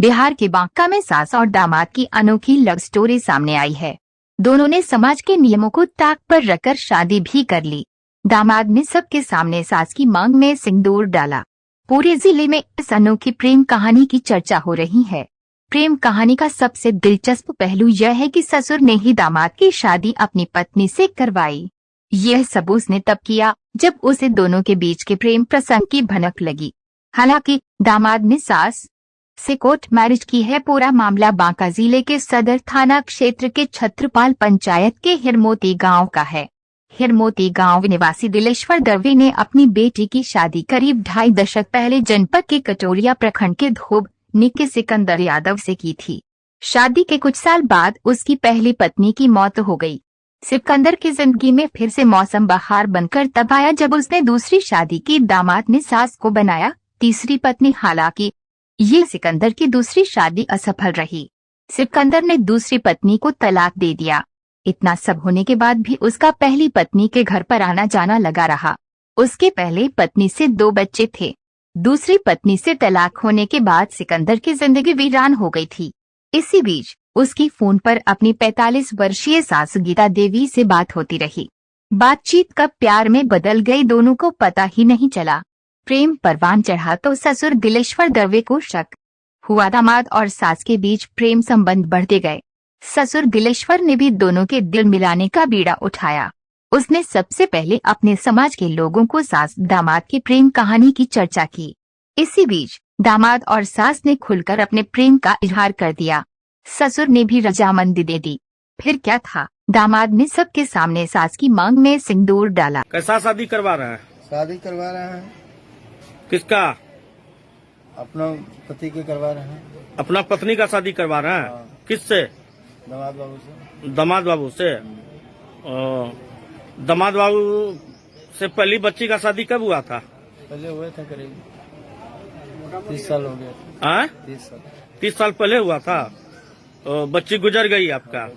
बिहार के बांका में सास और दामाद की अनोखी लव स्टोरी सामने आई है। दोनों ने समाज के नियमों को ताक पर रखकर शादी भी कर ली। दामाद ने सबके सामने सास की मांग में सिंदूर डाला। पूरे जिले में इस अनोखी प्रेम कहानी की चर्चा हो रही है। प्रेम कहानी का सबसे दिलचस्प पहलू यह है कि ससुर ने ही दामाद की शादी अपनी पत्नी से करवाई। यह सब उसने तब किया जब उसे दोनों के बीच के प्रेम प्रसंग की भनक लगी। हालांकि दामाद ने सास से कोर्ट मैरिज की है। पूरा मामला बांका जिले के सदर थाना क्षेत्र के छत्रपाल पंचायत के हिरमोती गांव का है। हिरमोती गांव निवासी दिलेश्वर दर्वे ने अपनी बेटी की शादी करीब 2.5 दशक पहले जनपद के कटोरिया प्रखंड के धोबनी के सिकंदर यादव से की थी। शादी के कुछ साल बाद उसकी पहली पत्नी की मौत हो गई। सिकंदर की जिंदगी में फिर से मौसम बहार बनकर तब आया जब उसने दूसरी शादी की। दामाद ने सास को बनाया तीसरी पत्नी। हालांकि ये सिकंदर की दूसरी शादी असफल रही। सिकंदर ने दूसरी पत्नी को तलाक दे दिया। इतना सब होने के बाद भी उसका पहली पत्नी के घर पर आना जाना लगा रहा। उसके पहले पत्नी से 2 बच्चे थे। दूसरी पत्नी से तलाक होने के बाद सिकंदर की जिंदगी वीरान हो गई थी। इसी बीच उसकी फोन पर अपनी 45 वर्षीय सास गीता देवी से बात होती रही। बातचीत कब प्यार में बदल गई दोनों को पता ही नहीं चला। प्रेम परवान चढ़ा तो ससुर दिलेश्वर दर्वे को शक हुआ। दामाद और सास के बीच प्रेम संबंध बढ़ते गए। ससुर दिलेश्वर ने भी दोनों के दिल मिलाने का बीड़ा उठाया। उसने सबसे पहले अपने समाज के लोगों को सास दामाद की प्रेम कहानी की चर्चा की। इसी बीच दामाद और सास ने खुलकर अपने प्रेम का इजहार कर दिया। ससुर ने भी रजामंदी दे दी। फिर क्या था, दामाद ने सबके सामने सास की मांग में सिंदूर डाला। कैसा शादी करवा रहे हैं? शादी करवा रहे हैं। किसका? अपना पति के करवा रहे हैं। अपना पत्नी का शादी करवा रहे हैं? हाँ। किससे? दामाद बाबू से। दामाद बाबू से। दामाद बाबू से पहली बच्ची का शादी कब हुआ था? पहले हुए थे करीब 30 साल हो गए। 30 साल पहले हुआ था। बच्ची गुजर गई आपका।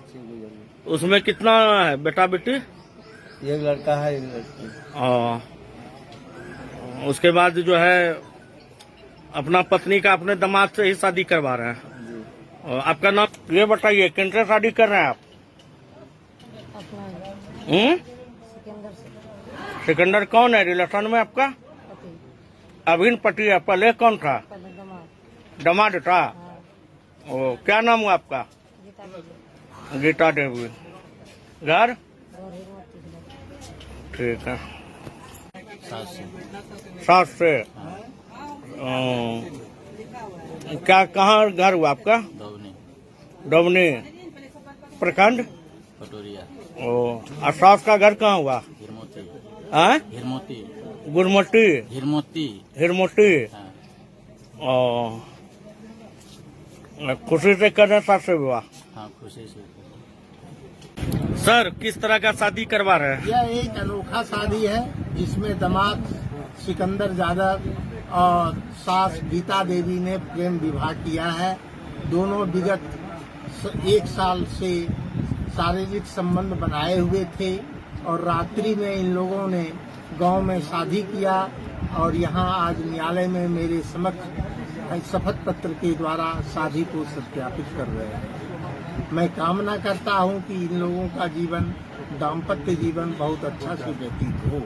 उसमें कितना है बेटा बेटी? एक लड़का है, एक लड़की। उसके बाद जो है अपना पत्नी का अपने दामाद से ही शादी करवा रहे हैं। आपका नाम ये बताइए, किनसे शादी कर रहे हैं आप? सिकंदर कौन है रिलेशन में आपका? अभिन पति है। पहले कौन था? दामाद था। ओ, क्या नाम हुआ आपका? गीता देवी। घर? ठीक है। सास से। क्या कहाँ घर हुआ आपका? डोबनी प्रखंड कटोरिया। ओ, और सास का घर कहाँ हुआ? हिरमोती। गुरमोटी। हिरमोती। हाँ। खुशी से कर रहे सास से विवाह? हाँ, खुशी से। सर, किस तरह का शादी करवा रहे हैं? यह एक अनोखा शादी है जिसमें दामाद सिकंदर यादव और सास गीता देवी ने प्रेम विवाह किया है। दोनों विगत 1 साल से शारीरिक संबंध बनाए हुए थे और रात्रि में इन लोगों ने गांव में शादी किया और यहां आज न्यायालय में मेरे समक्ष शपथ पत्र के द्वारा शादी को सत्यापित कर रहे हैं। मैं कामना करता हूं कि इन लोगों का जीवन, दाम्पत्य जीवन बहुत अच्छा से व्यतीत हो।